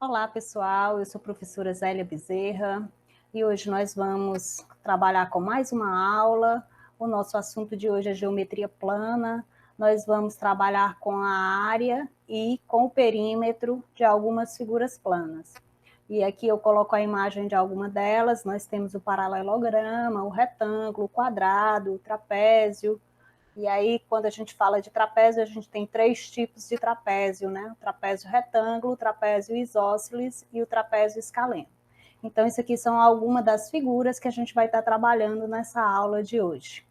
Olá, pessoal, eu sou a professora Zélia Bezerra e hoje nós vamos trabalhar com mais uma aula. O nosso assunto de hoje é geometria plana. Nós vamos trabalhar com a área e com o perímetro de algumas figuras planas. E aqui eu coloco a imagem de alguma delas. Nós temos o paralelograma, o retângulo, o quadrado, o trapézio. E aí, quando a gente fala de trapézio, a gente tem três tipos de trapézio, né? O trapézio retângulo, o trapézio isósceles e o trapézio escaleno. Então, isso aqui são algumas das figuras que a gente vai estar trabalhando nessa aula de hoje.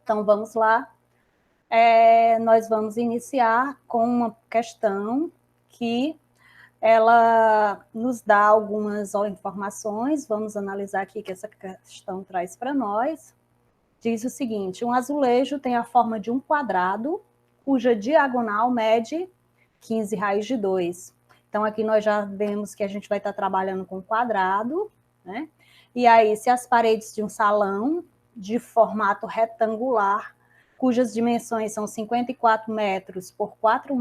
Então, vamos lá. Nós vamos iniciar com uma questão que ela nos dá algumas informações. Vamos analisar aqui o que essa questão traz para nós. Diz o seguinte: um azulejo tem a forma de um quadrado, cuja diagonal mede 15 raiz de 2. Então, aqui nós já vemos que a gente vai estar trabalhando com quadrado, né? E aí, se as paredes de um salão de formato retangular, cujas dimensões são 54 metros por 4,5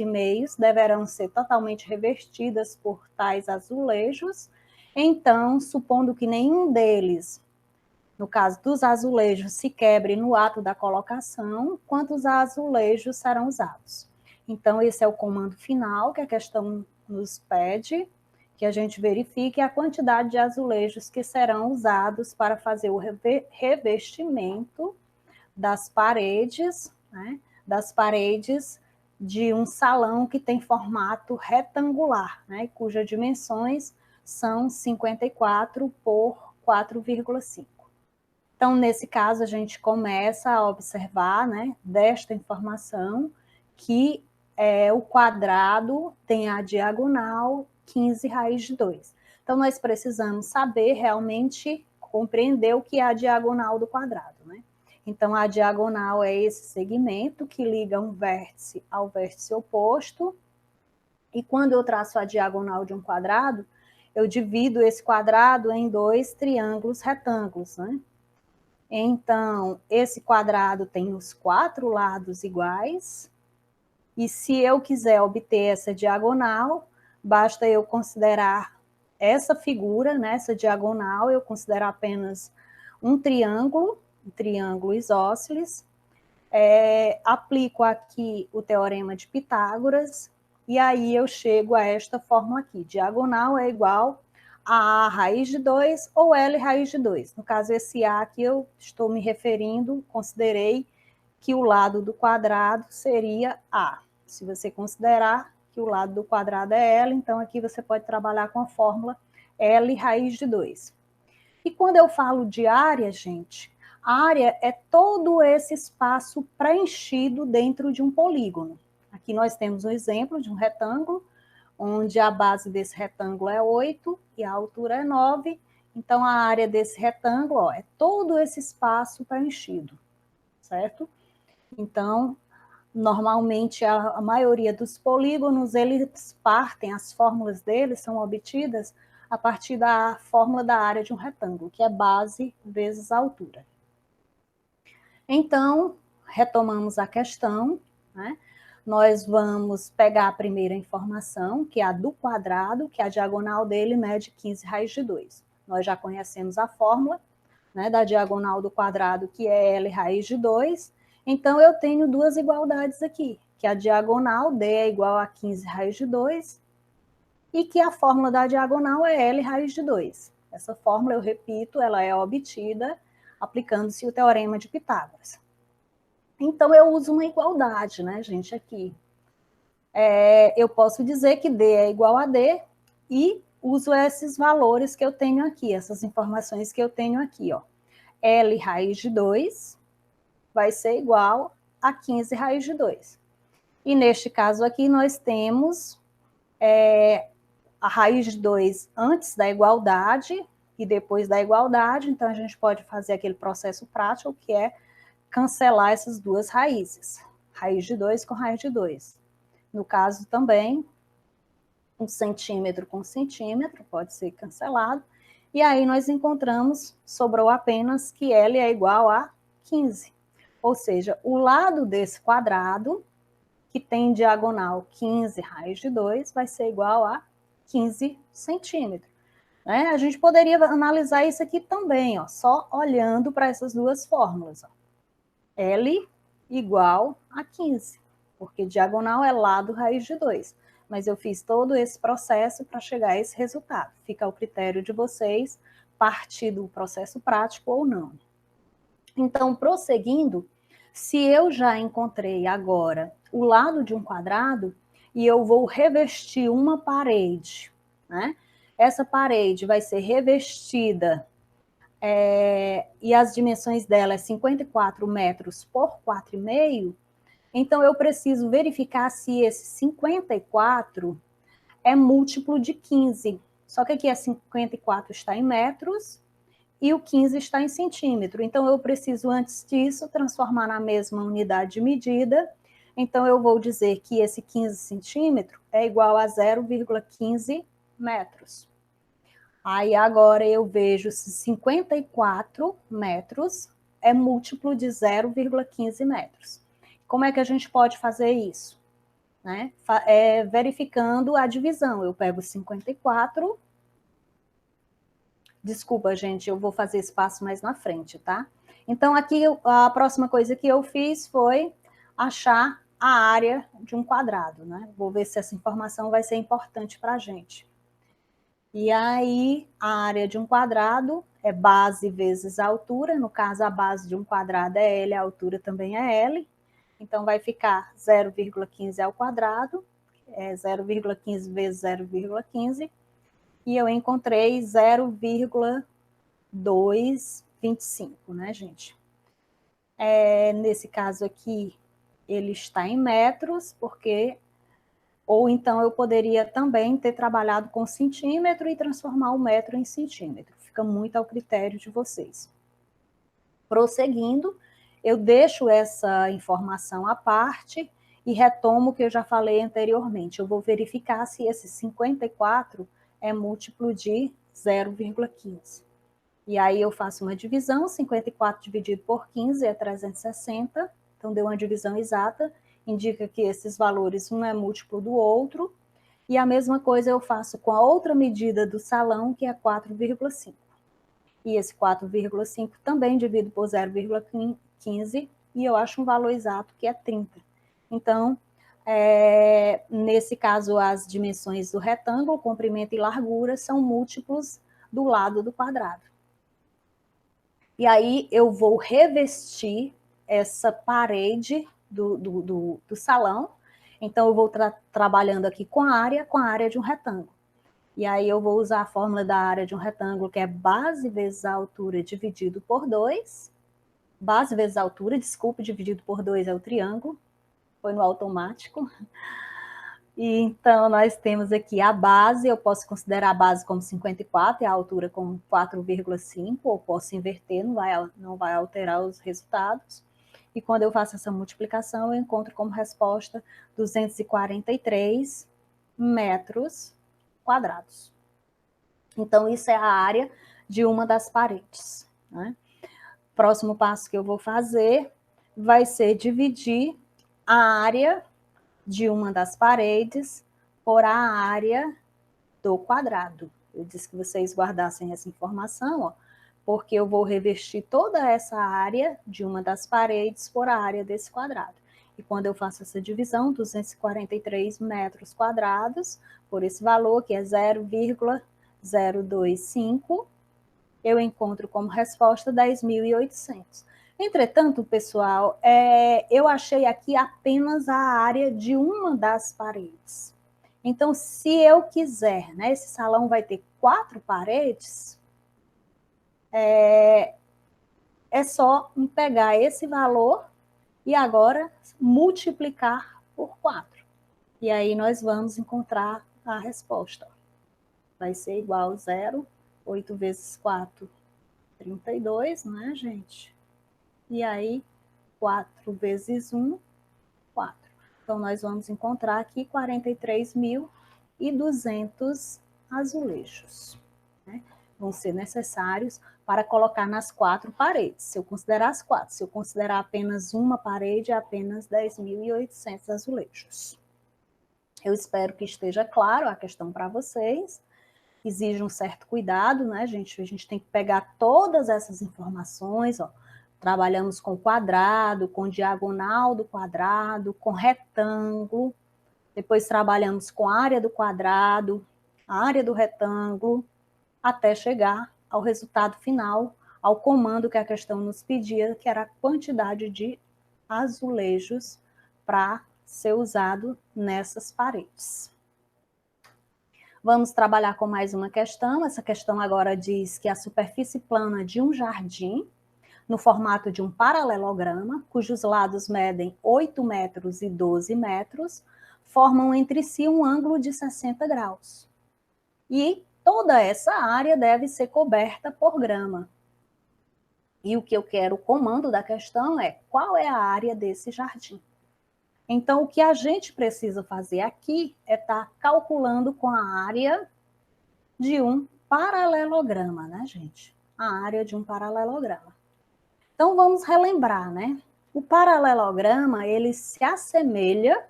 metros, deverão ser totalmente revestidas por tais azulejos, então, supondo que nenhum deles, no caso dos azulejos, se quebre no ato da colocação, quantos azulejos serão usados. Então, esse é o comando final que a questão nos pede, que a gente verifique a quantidade de azulejos que serão usados para fazer o revestimento das paredes, né, das paredes de um salão que tem formato retangular, né, cujas dimensões são 54 por 4,5. Então, nesse caso, a gente começa a observar, né, desta informação, que o quadrado tem a diagonal 15 raiz de 2. Então, nós precisamos saber realmente compreender o que é a diagonal do quadrado, né? Então, a diagonal é esse segmento que liga um vértice ao vértice oposto. E quando eu traço a diagonal de um quadrado, eu divido esse quadrado em dois triângulos retângulos, né? Então, esse quadrado tem os 4 lados iguais, e se eu quiser obter essa diagonal, basta eu considerar essa figura, né, essa diagonal, eu considero apenas um triângulo isósceles, aplico aqui o teorema de Pitágoras, e aí eu chego a esta fórmula aqui: diagonal é igual a raiz de 2 ou L raiz de 2. No caso, esse A que eu estou me referindo, considerei que o lado do quadrado seria A. Se você considerar que o lado do quadrado é L, então aqui você pode trabalhar com a fórmula L raiz de 2. E quando eu falo de área, gente, a área é todo esse espaço preenchido dentro de um polígono. Aqui nós temos um exemplo de um retângulo, onde a base desse retângulo é 8 e a altura é 9. Então, a área desse retângulo, ó, é todo esse espaço preenchido, certo? Então, normalmente, a maioria dos polígonos, eles partem, as fórmulas deles são obtidas a partir da fórmula da área de um retângulo, que é base vezes altura. Então, retomamos a questão, né? Nós vamos pegar a primeira informação, que é a do quadrado, que a diagonal dele mede 15 raiz de 2. Nós já conhecemos a fórmula, né, da diagonal do quadrado, que é L raiz de 2. Então, eu tenho duas igualdades aqui, que a diagonal D é igual a 15 raiz de 2 e que a fórmula da diagonal é L raiz de 2. Essa fórmula, eu repito, ela é obtida aplicando-se o teorema de Pitágoras. Então, eu uso uma igualdade, né, gente, aqui. Eu posso dizer que D é igual a D e uso esses valores que eu tenho aqui, essas informações que eu tenho aqui, ó. L raiz de 2 vai ser igual a 15 raiz de 2. E neste caso aqui, nós temos a raiz de 2 antes da igualdade e depois da igualdade, então a gente pode fazer aquele processo prático, que é cancelar essas duas raízes, raiz de 2 com raiz de 2. No caso também, 1 centímetro com centímetro pode ser cancelado, e aí nós encontramos, sobrou apenas que L é igual a 15. Ou seja, o lado desse quadrado, que tem diagonal 15 raiz de 2, vai ser igual a 15 centímetros. Né? A gente poderia analisar isso aqui também, ó, só olhando para essas duas fórmulas. Ó. L igual a 15, porque diagonal é lado raiz de 2. Mas eu fiz todo esse processo para chegar a esse resultado. Fica ao critério de vocês partir do processo prático ou não. Então, prosseguindo, se eu já encontrei agora o lado de um quadrado e eu vou revestir uma parede, né? Essa parede vai ser revestida e as dimensões dela é 54 metros por 4,5, então eu preciso verificar se esse 54 é múltiplo de 15. Só que aqui é 54 está em metros e o 15 está em centímetro. Então, eu preciso, antes disso, transformar na mesma unidade de medida. Então, eu vou dizer que esse 15 centímetros é igual a 0,15 metros. Aí, agora, eu vejo se 54 metros é múltiplo de 0,15 metros. Como é que a gente pode fazer isso? Né? Verificando a divisão. Eu pego 54... Desculpa, gente, eu vou fazer esse passo mais na frente, tá? Então, aqui, a próxima coisa que eu fiz foi achar a área de um quadrado, né? Vou ver se essa informação vai ser importante para a gente. E aí, a área de um quadrado é base vezes a altura. No caso, a base de um quadrado é L, a altura também é L. Então, vai ficar 0,15 ao quadrado, é 0,15 vezes 0,15. E eu encontrei 0,225, né, gente? Nesse caso aqui, ele está em metros, porque... Ou então eu poderia também ter trabalhado com centímetro e transformar o metro em centímetro. Fica muito ao critério de vocês. Prosseguindo, eu deixo essa informação à parte e retomo o que eu já falei anteriormente. Eu vou verificar se esse 54 é múltiplo de 0,15. E aí eu faço uma divisão, 54 dividido por 15 é 360, então deu uma divisão exata, indica que esses valores, um é múltiplo do outro, e a mesma coisa eu faço com a outra medida do salão, que é 4,5. E esse 4,5 também divido por 0,15, e eu acho um valor exato, que é 30. Então, nesse caso, as dimensões do retângulo, comprimento e largura, são múltiplos do lado do quadrado. E aí eu vou revestir essa parede do salão. Então, eu vou trabalhando aqui com a área de um retângulo. E aí eu vou usar a fórmula da área de um retângulo, que é base vezes a altura dividido por 2. Base vezes a altura, desculpe, dividido por 2 é o triângulo. Foi no automático. E então, nós temos aqui a base, eu posso considerar a base como 54 e a altura como 4,5, ou posso inverter, não vai alterar os resultados. E quando eu faço essa multiplicação, eu encontro como resposta 243 metros quadrados. Então, isso é a área de uma das paredes. Né? Próximo passo que eu vou fazer vai ser dividir a área de uma das paredes por a área do quadrado. Eu disse que vocês guardassem essa informação, ó, porque eu vou revestir toda essa área de uma das paredes por a área desse quadrado. E quando eu faço essa divisão, 243 metros quadrados, por esse valor, que é 0,025, eu encontro como resposta 10.800. Entretanto, pessoal, eu achei aqui apenas a área de uma das paredes. Então, se eu quiser, né, esse salão vai ter 4 paredes, é só pegar esse valor e agora multiplicar por 4. E aí nós vamos encontrar a resposta. Vai ser igual a 0, 8 vezes 4, 32, né, gente? E aí, 4 vezes 1, 4. Então, nós vamos encontrar aqui 43.200 azulejos. Né? Vão ser necessários para colocar nas 4 paredes. Se eu considerar as 4, se eu considerar apenas uma parede, é apenas 10.800 azulejos. Eu espero que esteja claro a questão para vocês. Exige um certo cuidado, né, gente? A gente tem que pegar todas essas informações, ó. Trabalhamos com quadrado, com diagonal do quadrado, com retângulo. Depois trabalhamos com área do quadrado, a área do retângulo, até chegar ao resultado final, ao comando que a questão nos pedia, que era a quantidade de azulejos para ser usado nessas paredes. Vamos trabalhar com mais uma questão. Essa questão agora diz que a superfície plana de um jardim, no formato de um paralelograma, cujos lados medem 8 metros e 12 metros, formam entre si um ângulo de 60 graus. E toda essa área deve ser coberta por grama. E o que eu quero, o comando da questão é qual é a área desse jardim. Então, o que a gente precisa fazer aqui é estar calculando com a área de um paralelograma, né, gente? A área de um paralelograma. Então, vamos relembrar, né? O paralelograma, ele se assemelha,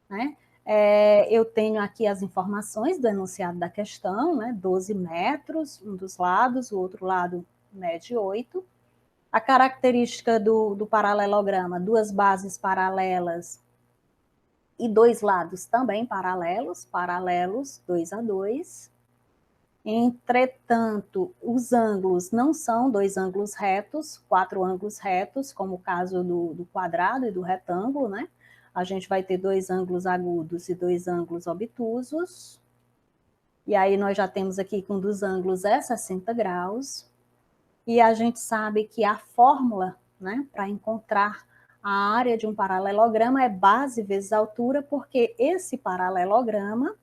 né? Eu tenho aqui as informações do enunciado da questão, né? 12 metros, um dos lados, o outro lado mede 8. A característica do paralelograma, duas bases paralelas e dois lados também paralelos, 2 a 2. Entretanto, os ângulos não são dois ângulos retos, 4 ângulos retos, como o caso do quadrado e do retângulo, né? A gente vai ter 2 ângulos agudos e 2 ângulos obtusos. E aí nós já temos aqui que um dos ângulos é 60 graus. E a gente sabe que a fórmula, né, para encontrar a área de um paralelograma é base vezes altura, porque esse paralelograma,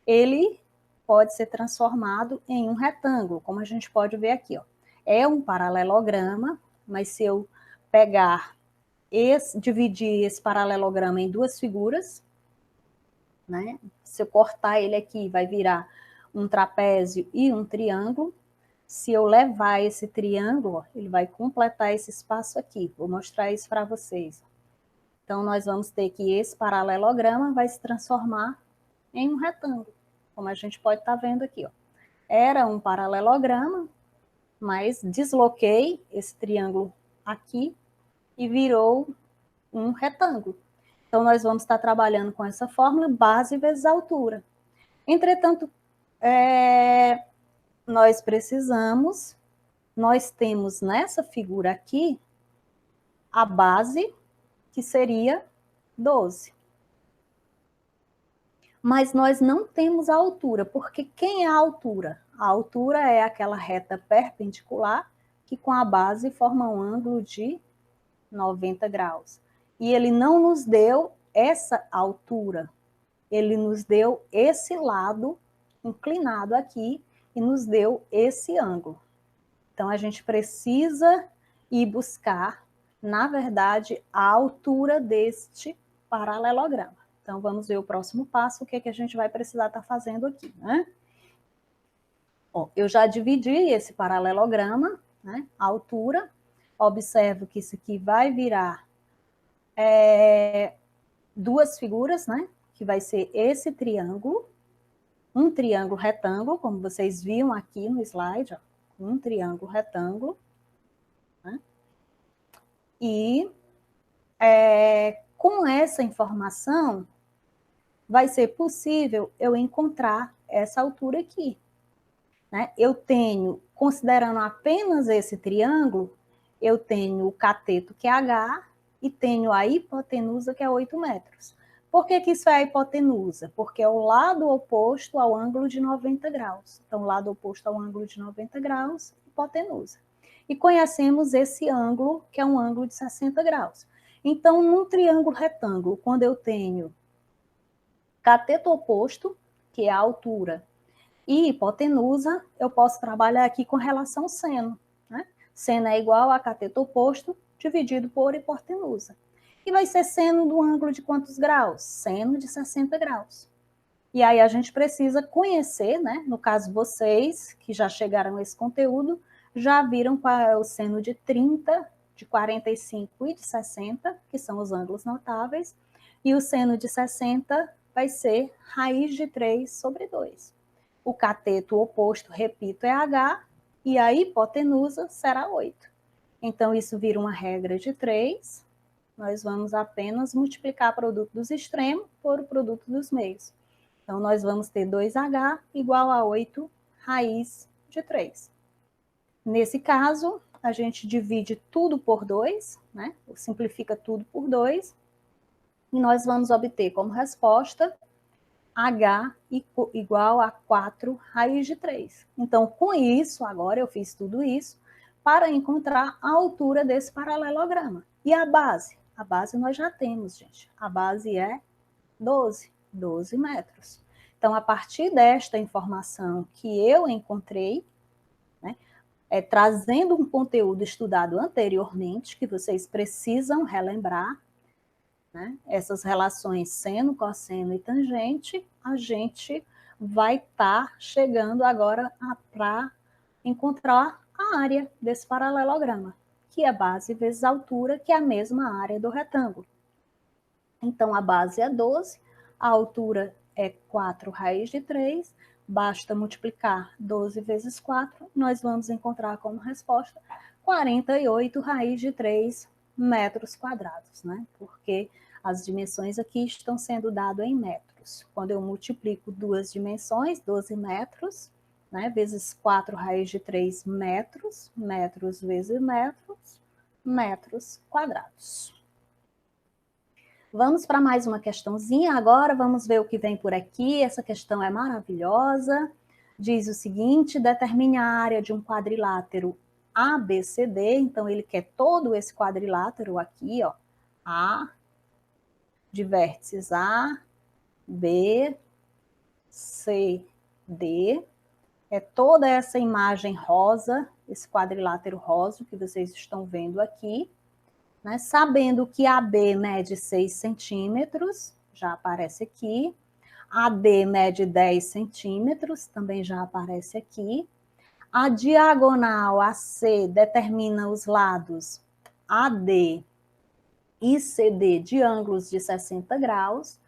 ele pode ser transformado em um retângulo, como a gente pode ver aqui, ó. É um paralelograma, mas se eu pegar dividir esse paralelograma em duas figuras, né? Se eu cortar ele aqui, vai virar um trapézio e um triângulo. Se eu levar esse triângulo, ó, ele vai completar esse espaço aqui. Vou mostrar isso para vocês. Então, nós vamos ter que esse paralelograma vai se transformar em um retângulo, como a gente pode estar vendo aqui, ó. Era um paralelograma, mas desloquei esse triângulo aqui e virou um retângulo. Então, nós vamos estar trabalhando com essa fórmula, base vezes altura. Entretanto, nós temos nessa figura aqui, a base, que seria 12. Mas nós não temos a altura, porque quem é a altura? A altura é aquela reta perpendicular que com a base forma um ângulo de 90 graus. E ele não nos deu essa altura, ele nos deu esse lado inclinado aqui e nos deu esse ângulo. Então, a gente precisa ir buscar, na verdade, a altura deste paralelograma. Então, vamos ver o próximo passo, o que é que a gente vai precisar estar fazendo aqui, né? Ó, eu já dividi esse paralelograma, né? A altura. Observo que isso aqui vai virar duas figuras, né? Que vai ser esse triângulo, um triângulo retângulo, como vocês viram aqui no slide, ó, um triângulo retângulo, né? E com essa informação, vai ser possível eu encontrar essa altura aqui, né? Eu tenho, considerando apenas esse triângulo, eu tenho o cateto, que é H, e tenho a hipotenusa, que é 8 metros. Por que isso é a hipotenusa? Porque é o lado oposto ao ângulo de 90 graus. Então, lado oposto ao ângulo de 90 graus, hipotenusa. E conhecemos esse ângulo, que é um ângulo de 60 graus. Então, num triângulo retângulo, quando eu tenho cateto oposto, que é a altura, e hipotenusa, eu posso trabalhar aqui com relação seno, né? Seno é igual a cateto oposto dividido por hipotenusa. E vai ser seno do ângulo de quantos graus? Seno de 60 graus. E aí a gente precisa conhecer, né? No caso vocês, que já chegaram a esse conteúdo, já viram qual é o seno de 30, de 45 e de 60, que são os ângulos notáveis, e o seno de 60, vai ser raiz de 3 sobre 2. O cateto oposto, repito, é H, e a hipotenusa será 8. Então, isso vira uma regra de 3. Nós vamos apenas multiplicar o produto dos extremos por o produto dos meios. Então, nós vamos ter 2H igual a 8 raiz de 3. Nesse caso, a gente divide tudo por 2, né? Simplifica tudo por 2, e nós vamos obter como resposta H igual a 4 raiz de 3. Então, com isso, agora eu fiz tudo isso para encontrar a altura desse paralelograma. E a base? A base nós já temos, gente. A base é 12 metros. Então, a partir desta informação que eu encontrei, né, trazendo um conteúdo estudado anteriormente, que vocês precisam relembrar, né, essas relações seno, cosseno e tangente, a gente vai estar chegando agora para encontrar a área desse paralelograma, que é base vezes altura, que é a mesma área do retângulo. Então, a base é 12, a altura é 4 raiz de 3, basta multiplicar 12 vezes 4, nós vamos encontrar como resposta 48 raiz de 3 metros quadrados, né? Porque as dimensões aqui estão sendo dadas em metros. Quando eu multiplico duas dimensões, 12 metros, né, vezes 4 raiz de 3 metros, metros vezes metros, metros quadrados. Vamos para mais uma questãozinha agora, vamos ver o que vem por aqui. Essa questão é maravilhosa. Diz o seguinte: determine a área de um quadrilátero ABCD. Então, ele quer todo esse quadrilátero aqui, ó. A, de vértices A, B, C, D. É toda essa imagem rosa, esse quadrilátero rosa que vocês estão vendo aqui. Né? Sabendo que AB mede 6 centímetros, já aparece aqui. AD mede 10 centímetros, também já aparece aqui. A diagonal AC determina os lados AD e CD de ângulos de 60 graus.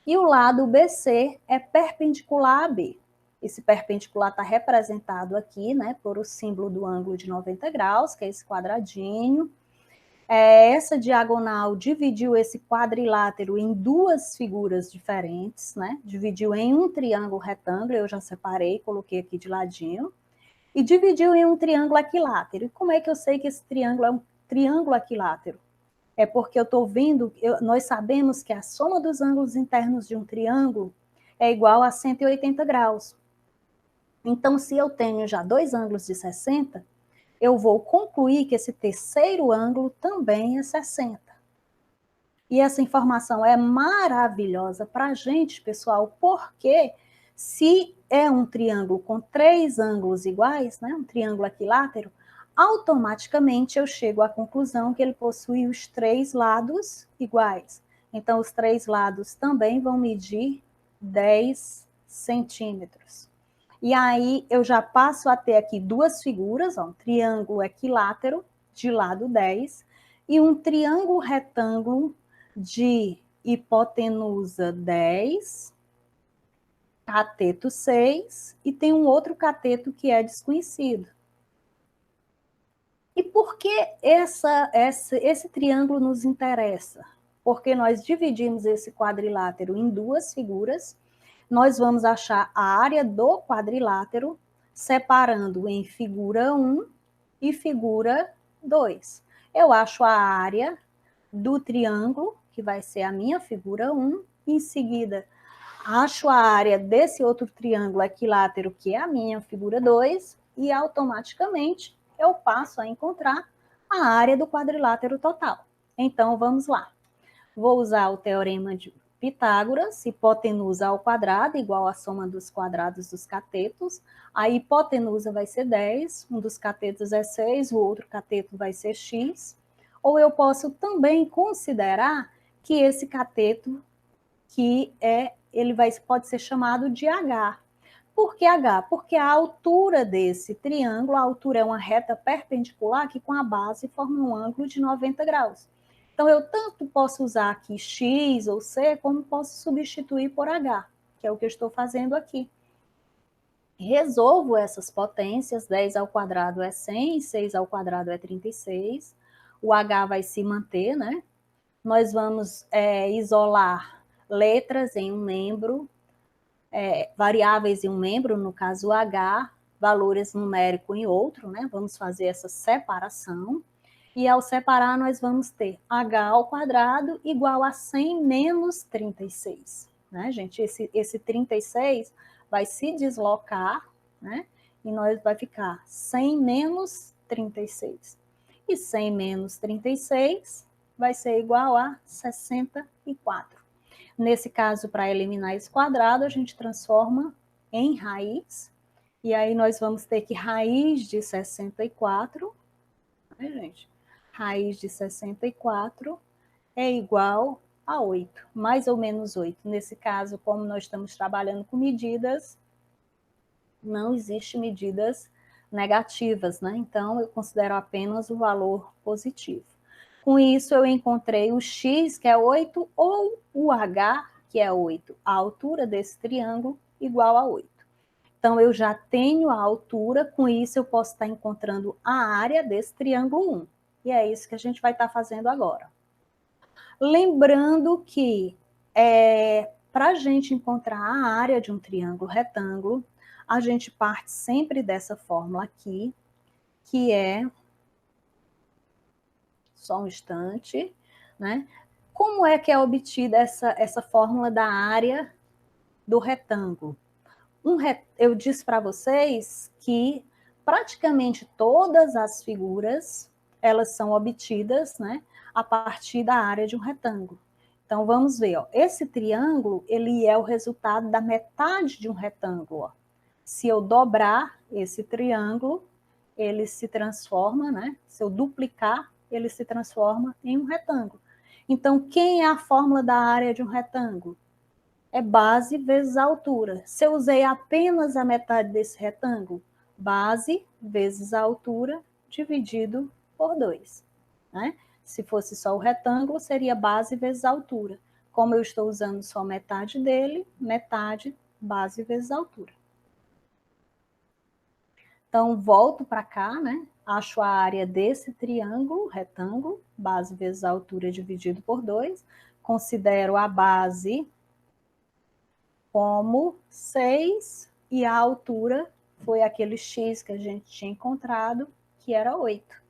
E o lado BC é perpendicular a B. Esse perpendicular está representado aqui, né, por o símbolo do ângulo de 90 graus, que é esse quadradinho. Essa diagonal dividiu esse quadrilátero em duas figuras diferentes, né? Dividiu em um triângulo retângulo, eu já separei, coloquei aqui de ladinho, e dividiu em um triângulo equilátero. E como é que eu sei que esse triângulo é um triângulo equilátero? É porque eu estou vendo, nós sabemos que a soma dos ângulos internos de um triângulo é igual a 180 graus. Então, se eu tenho já dois ângulos de 60, eu vou concluir que esse terceiro ângulo também é 60. E essa informação é maravilhosa para a gente, pessoal, porque se é um triângulo com três ângulos iguais, né, um triângulo equilátero, automaticamente eu chego à conclusão que ele possui os três lados iguais. Então, os três lados também vão medir 10 centímetros. E aí eu já passo a ter aqui duas figuras, ó, um triângulo equilátero de lado 10 e um triângulo retângulo de hipotenusa 10, cateto 6 e tem um outro cateto que é desconhecido. E por que esse triângulo nos interessa? Porque nós dividimos esse quadrilátero em duas figuras. Nós vamos achar a área do quadrilátero, separando em figura 1 e figura 2. Eu acho a área do triângulo, que vai ser a minha figura 1, em seguida acho a área desse outro triângulo equilátero, que é a minha figura 2, e automaticamente eu passo a encontrar a área do quadrilátero total. Então, vamos lá. Vou usar o teorema de Pitágoras, hipotenusa ao quadrado, igual a soma dos quadrados dos catetos. A hipotenusa vai ser 10, um dos catetos é 6, o outro cateto vai ser x. Ou eu posso também considerar que esse cateto, pode ser chamado de H. Por que H? Porque a altura desse triângulo, a altura é uma reta perpendicular que com a base forma um ângulo de 90 graus. Então, eu tanto posso usar aqui x ou c, como posso substituir por h, que é o que eu estou fazendo aqui. Resolvo essas potências, 10 ao quadrado é 100, 6 ao quadrado é 36, o h vai se manter, né? Nós vamos isolar letras em um membro, variáveis em um membro, no caso o h, valores numéricos em outro, né? Vamos fazer essa separação. E ao separar, nós vamos ter h ao quadrado igual a 100 menos 36. Né, gente? Esse 36 vai se deslocar, né? E nós vai ficar 100 menos 36. E 100 menos 36 vai ser igual a 64. Nesse caso, para eliminar esse quadrado, a gente transforma em raiz. E aí nós vamos ter que raiz de 64, né, gente? Raiz de 64 é igual a 8, mais ou menos 8. Nesse caso, como nós estamos trabalhando com medidas, não existe medidas negativas, né? Então, eu considero apenas o valor positivo. Com isso, eu encontrei o x, que é 8, ou o h, que é 8. A altura desse triângulo igual a 8. Então, eu já tenho a altura, com isso eu posso estar encontrando a área desse triângulo 1. E é isso que a gente vai estar fazendo agora. Lembrando que para a gente encontrar a área de um triângulo retângulo, a gente parte sempre dessa fórmula aqui, que é, só um instante, né? Como é que é obtida essa fórmula da área do retângulo? Eu disse para vocês que praticamente todas as figuras, elas são obtidas, né, a partir da área de um retângulo. Então, vamos ver, ó, esse triângulo, ele é o resultado da metade de um retângulo. Ó. Se eu dobrar esse triângulo, ele se transforma, né, se eu duplicar, ele se transforma em um retângulo. Então, quem é a fórmula da área de um retângulo? É base vezes a altura. Se eu usei apenas a metade desse retângulo, base vezes a altura dividido por 2. Né? Se fosse só o retângulo, seria base vezes a altura. Como eu estou usando só metade dele, metade base vezes a altura. Então, volto para cá, né? Acho a área desse triângulo, retângulo, base vezes a altura dividido por 2. Considero a base como 6 e a altura foi aquele x que a gente tinha encontrado, que era 8.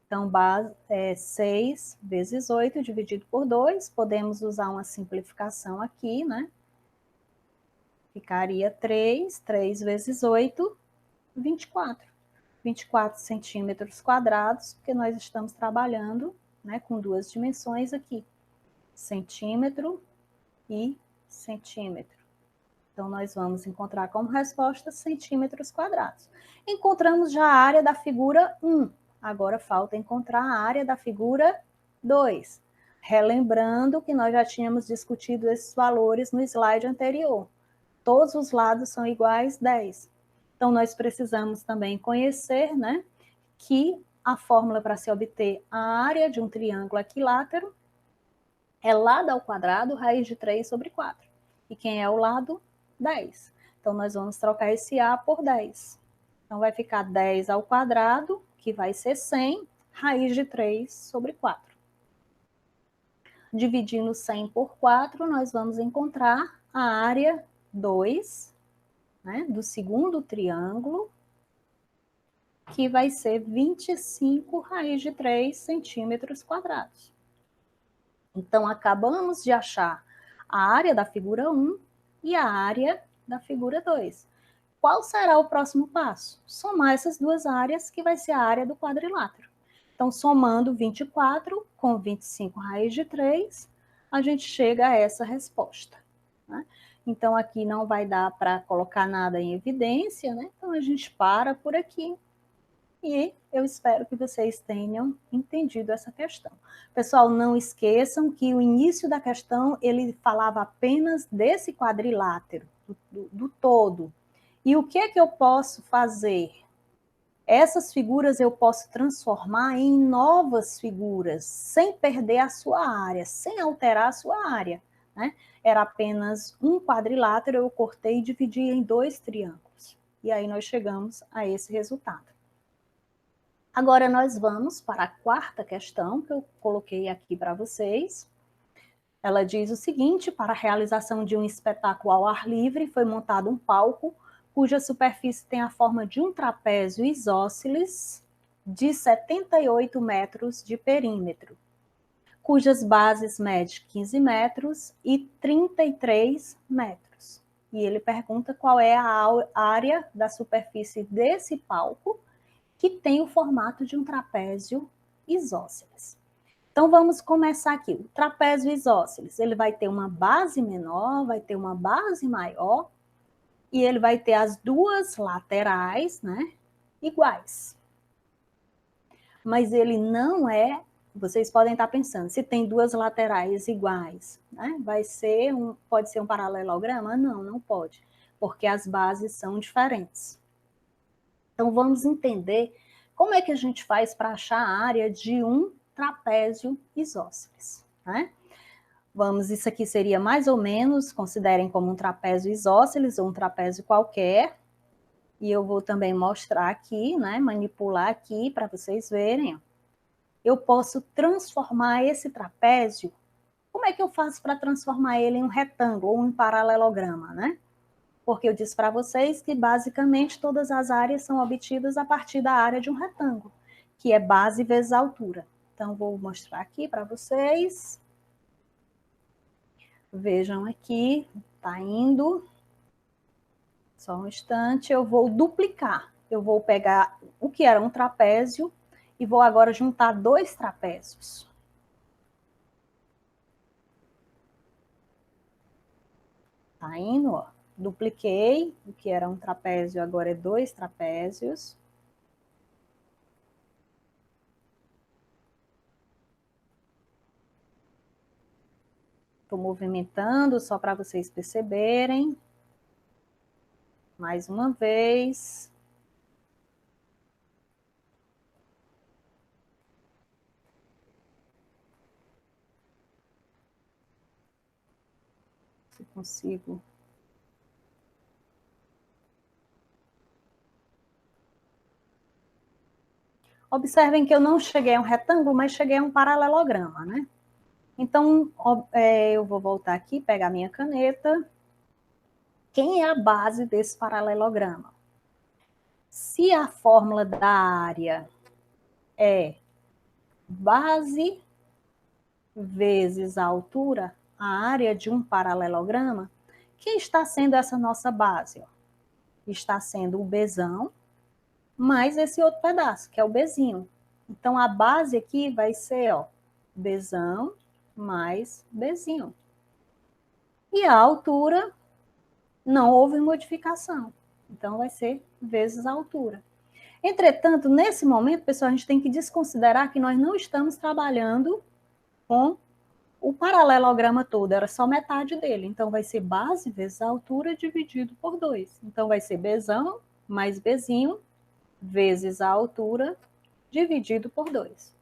Então, base é 6 vezes 8 dividido por 2. Podemos usar uma simplificação aqui, né? Ficaria 3 vezes 8, 24. 24 centímetros quadrados, porque nós estamos trabalhando, né, com duas dimensões aqui. Centímetro e centímetro. Então, nós vamos encontrar como resposta centímetros quadrados. Encontramos já a área da figura 1. Agora falta encontrar a área da figura 2. Relembrando que nós já tínhamos discutido esses valores no slide anterior. Todos os lados são iguais 10. Então, nós precisamos também conhecer, né, que a fórmula para se obter a área de um triângulo equilátero é lado ao quadrado, raiz de 3 sobre 4. E quem é o lado? 10. Então, nós vamos trocar esse A por 10. Então, vai ficar 10 ao quadrado, que vai ser 100, raiz de 3 sobre 4. Dividindo 100 por 4, nós vamos encontrar a área 2, né, do segundo triângulo, que vai ser 25 raiz de 3 centímetros quadrados. Então, acabamos de achar a área da figura 1 e a área da figura 2. Qual será o próximo passo? Somar essas duas áreas, que vai ser a área do quadrilátero. Então, somando 24 com 25 raiz de 3, a gente chega a essa resposta. Né? Então, aqui não vai dar para colocar nada em evidência, né? Então, a gente para por aqui. E eu espero que vocês tenham entendido essa questão. Pessoal, não esqueçam que o início da questão, ele falava apenas desse quadrilátero, do todo. E o que é que eu posso fazer? essas figuras eu posso transformar em novas figuras, sem perder a sua área, sem alterar a sua área, né? Era apenas um quadrilátero, eu cortei e dividi em 2 triângulos. E aí nós chegamos a esse resultado. Agora nós vamos para a quarta questão que eu coloquei aqui para vocês. Ela diz o seguinte: para a realização de um espetáculo ao ar livre, foi montado um palco cuja superfície tem a forma de um trapézio isósceles de 78 metros de perímetro, cujas bases medem 15 metros e 33 metros. E ele pergunta qual é a área da superfície desse palco que tem o formato de um trapézio isósceles. Então, vamos começar aqui. O trapézio isósceles, ele vai ter uma base menor, vai ter uma base maior, e ele vai ter as duas laterais, né, iguais. Mas ele não é, vocês podem estar pensando, se tem duas laterais iguais, né, pode ser um paralelograma? Não, não pode, porque as bases são diferentes. Então, vamos entender como é que a gente faz para achar a área de um trapézio isósceles, né? Isso aqui seria mais ou menos, considerem como um trapézio isósceles ou um trapézio qualquer. E eu vou também mostrar aqui, né, manipular aqui para vocês verem. Eu posso transformar esse trapézio. Como é que eu faço para transformar ele em um retângulo ou um paralelograma, né? Porque eu disse para vocês que basicamente todas as áreas são obtidas a partir da área de um retângulo, que é base vezes altura. Então, vou mostrar aqui para vocês. Vejam aqui, está indo. Só um instante, eu vou duplicar. Eu vou pegar o que era um trapézio e vou agora juntar 2 trapézios. Tá indo, ó. Dupliquei, o que era um trapézio agora é 2 trapézios. Estou movimentando só para vocês perceberem. Mais uma vez. Se consigo. Observem que eu não cheguei a um retângulo, mas cheguei a um paralelograma, né? Então, eu vou voltar aqui, pegar minha caneta. Quem é a base desse paralelograma? Se a fórmula da área é base vezes a altura, a área de um paralelograma, quem está sendo essa nossa base? Está sendo o Bzão, mais esse outro pedaço, que é o Bzinho. Então, a base aqui vai ser, ó, Bzão mais Bzinho. E a altura, não houve modificação. Então, vai ser vezes a altura. Entretanto, nesse momento, pessoal, a gente tem que desconsiderar que nós não estamos trabalhando com o paralelograma todo, era só metade dele. Então, vai ser base vezes a altura dividido por 2. Então, vai ser Bzão mais Bzinho vezes a altura dividido por 2.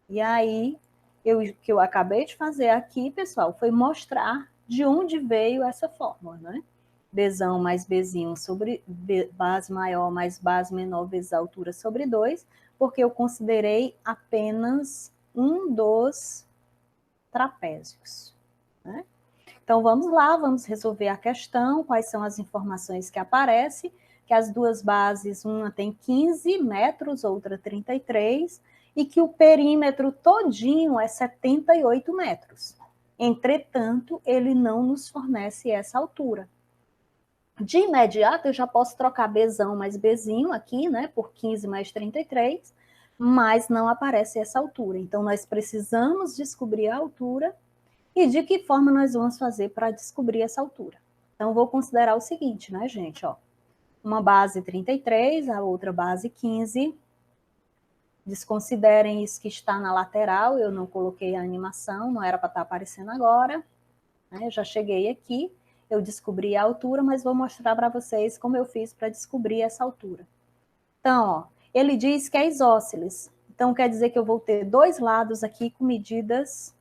E aí, o que eu acabei de fazer aqui, pessoal, foi mostrar de onde veio essa fórmula, né? Bzão mais Bzinho sobre base maior mais base menor vezes a altura sobre 2, porque eu considerei apenas um dos trapézios, né? Então, vamos lá, vamos resolver a questão, quais são as informações que aparecem, que as duas bases, uma tem 15 metros, outra 33, e que o perímetro todinho é 78 metros. Entretanto, ele não nos fornece essa altura. De imediato, eu já posso trocar Bzão mais Bzinho aqui, né, por 15 mais 33, mas não aparece essa altura. Então, nós precisamos descobrir a altura e de que forma nós vamos fazer para descobrir essa altura. Então, vou considerar o seguinte, né, gente, ó, uma base 33, a outra base 15. Desconsiderem isso que está na lateral, eu não coloquei a animação, não era para estar aparecendo agora, né? Eu já cheguei aqui, eu descobri a altura, mas vou mostrar para vocês como eu fiz para descobrir essa altura. Então, ó, ele diz que é isósceles. Então, quer dizer que eu vou ter dois lados aqui com medidas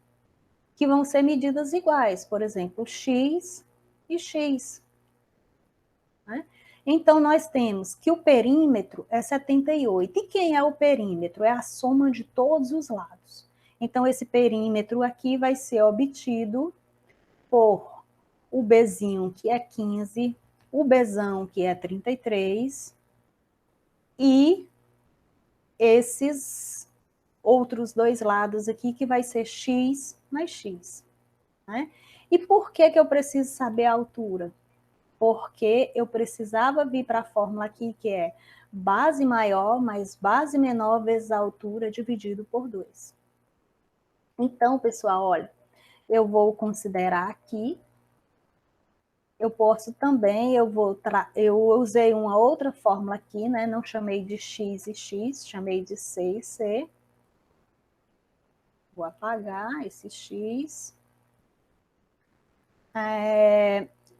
que vão ser medidas iguais. Por exemplo, x e x. Né? Então, nós temos que o perímetro é 78. E quem é o perímetro? É a soma de todos os lados. Então, esse perímetro aqui vai ser obtido por o Bzinho, que é 15, o Bzão, que é 33, e esses outros dois lados aqui, que vai ser x mais x. Né? E por que eu preciso saber a altura? Porque eu precisava vir para a fórmula aqui, que é base maior mais base menor vezes a altura dividido por 2. Então, pessoal, olha, eu vou considerar aqui, eu posso também, eu usei uma outra fórmula aqui, né? Não chamei de x e x, chamei de c e c. Vou apagar esse x.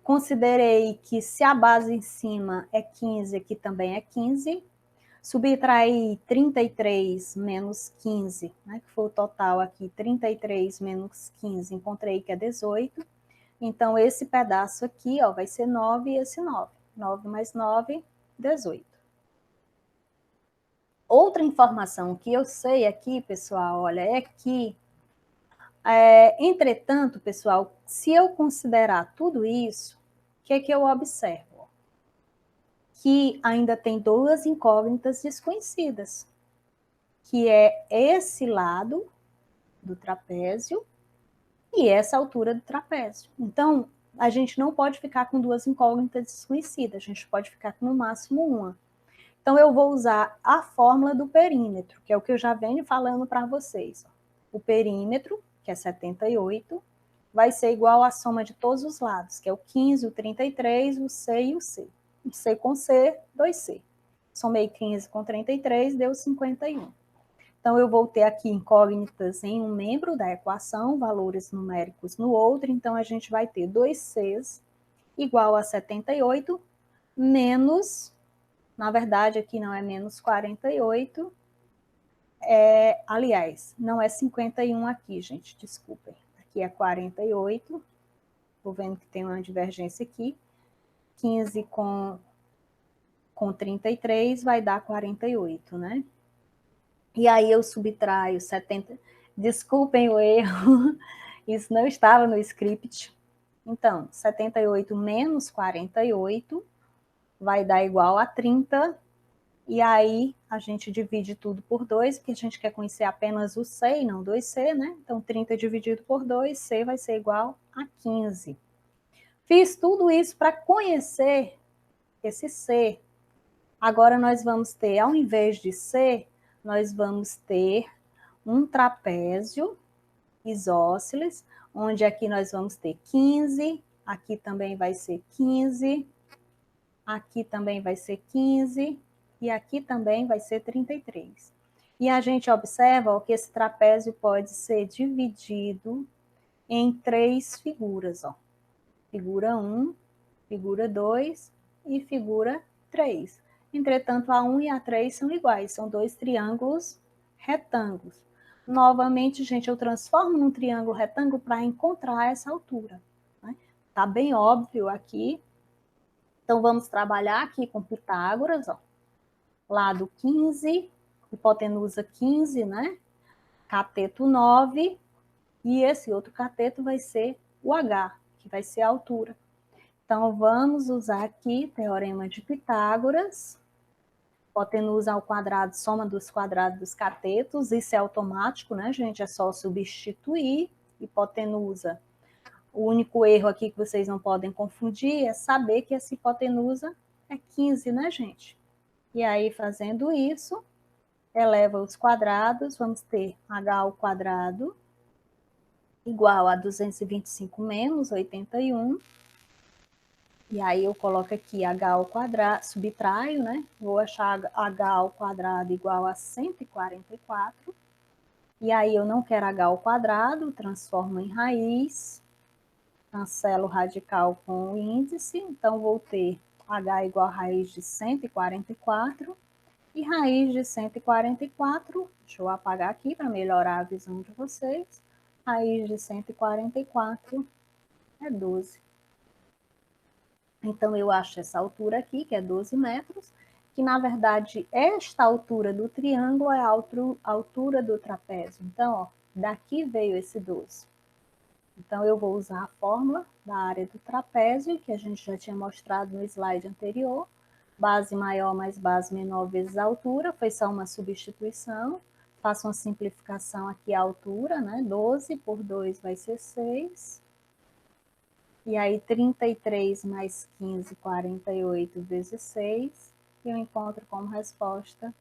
Considerei que se a base em cima é 15, aqui também é 15. Subtrair 33 menos 15, né, que foi o total aqui, 33 menos 15, encontrei que é 18. Então, esse pedaço aqui, ó, vai ser 9 e esse 9. 9 mais 9, 18. Outra informação que eu sei aqui, pessoal, olha, é que, entretanto, pessoal, se eu considerar tudo isso, o que é que eu observo? Que ainda tem duas incógnitas desconhecidas, que é esse lado do trapézio e essa altura do trapézio. Então, a gente não pode ficar com duas incógnitas desconhecidas, a gente pode ficar com no máximo uma. Então, eu vou usar a fórmula do perímetro, que é o que eu já venho falando para vocês. O perímetro, que é 78, vai ser igual à soma de todos os lados, que é o 15, o 33, o C e o C. C com C, 2C. Somei 15 com 33, deu 51. Então, eu vou ter aqui incógnitas em um membro da equação, valores numéricos no outro. Então, a gente vai ter 2Cs igual a 78, menos, na verdade, aqui não é menos 48, aliás, não é 51 aqui, gente, desculpem. Aqui é 48, estou vendo que tem uma divergência aqui. 15 com 33 vai dar 48, né? E aí eu subtraio 70. Desculpem o erro, isso não estava no script. Então, 78 menos 48 vai dar igual a 30. E aí a gente divide tudo por 2, porque a gente quer conhecer apenas o C e não 2C, né? Então, 30 dividido por 2, C vai ser igual a 15. Fiz tudo isso para conhecer esse C. Agora nós vamos ter, ao invés de C, nós vamos ter um trapézio isósceles, onde aqui nós vamos ter 15, aqui também vai ser 15, aqui também vai ser 15, e aqui também vai ser 33. E a gente observa ó, que esse trapézio pode ser dividido em 3 figuras. Ó. Figura 1, figura 2 e figura 3. Entretanto, a 1 e a 3 são iguais, são 2 triângulos retângulos. Novamente, gente, eu transformo num triângulo retângulo para encontrar essa altura. Né? Tá bem óbvio aqui. Então, vamos trabalhar aqui com Pitágoras, ó. Lado 15, hipotenusa 15, né? Cateto 9, e esse outro cateto vai ser o H, que vai ser a altura. Então, vamos usar aqui Teorema de Pitágoras. Hipotenusa ao quadrado, soma dos quadrados dos catetos. Isso é automático, né, gente? É só substituir. Hipotenusa. O único erro aqui que vocês não podem confundir é saber que essa hipotenusa é 15, né, gente? E aí, fazendo isso, eleva os quadrados, vamos ter h ao quadrado igual a 225 menos 81. E aí eu coloco aqui h ao quadrado, subtraio, né? Vou achar h ao quadrado igual a 144. E aí eu não quero h ao quadrado, transformo em raiz, cancelo o radical com o índice, então vou ter h igual a raiz de 144. E raiz de 144, deixa eu apagar aqui para melhorar a visão de vocês. Raiz de 144 é 12. Então, eu acho essa altura aqui, que é 12 metros, que na verdade esta altura do triângulo é a altura do trapézio. Então, ó, daqui veio esse 12. Então, eu vou usar a fórmula da área do trapézio, que a gente já tinha mostrado no slide anterior. Base maior mais base menor vezes a altura, foi só uma substituição. Faço uma simplificação aqui a altura, né? 12 por 2 vai ser 6. E aí, 33 mais 15, 48 vezes 6, eu encontro como resposta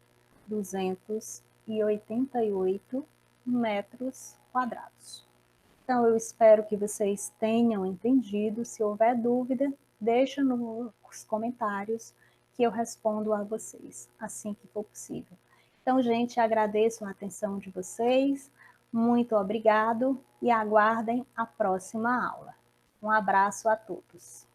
288 metros quadrados. Então, eu espero que vocês tenham entendido. Se houver dúvida, deixa nos comentários que eu respondo a vocês, assim que for possível. Então, gente, agradeço a atenção de vocês, muito obrigado e aguardem a próxima aula. Um abraço a todos.